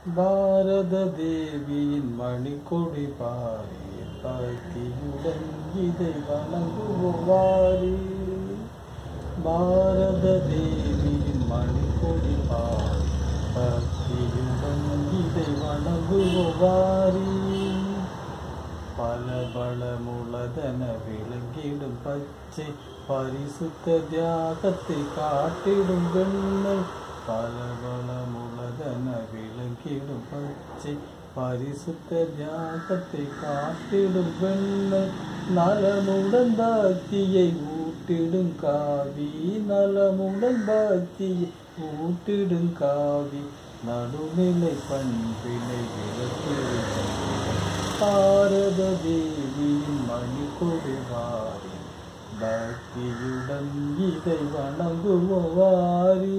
பாரத தேவியின் மணிக்கொடி பாரி பக்தியுடன் இதை வணங்குவாரி. பாரத தேவியின் மணிக்கொடி பாரி பக்தியுடன் இதை வணங்குவாரி. பல பல முளதன விளங்கிடும் பச்சை பரிசுத்த தியாகத்தை காட்டிடும் வெண்ணை. பல பல முளதன விளங்கிடும் பச்சை பரிசுத்த தியாகத்தை காட்டிடும் வெண்ணை. நலமுடன் பக்தியை ஊட்டிடும் காவி, நலமுடன் பக்தியை ஊட்டிடும் காவி. நடுநிலை பண்பினை விளக்கிடும் பாரத தேவியின் மணிக்கொடி பாரி பக்தியுடன் இதை வணங்குவாரி.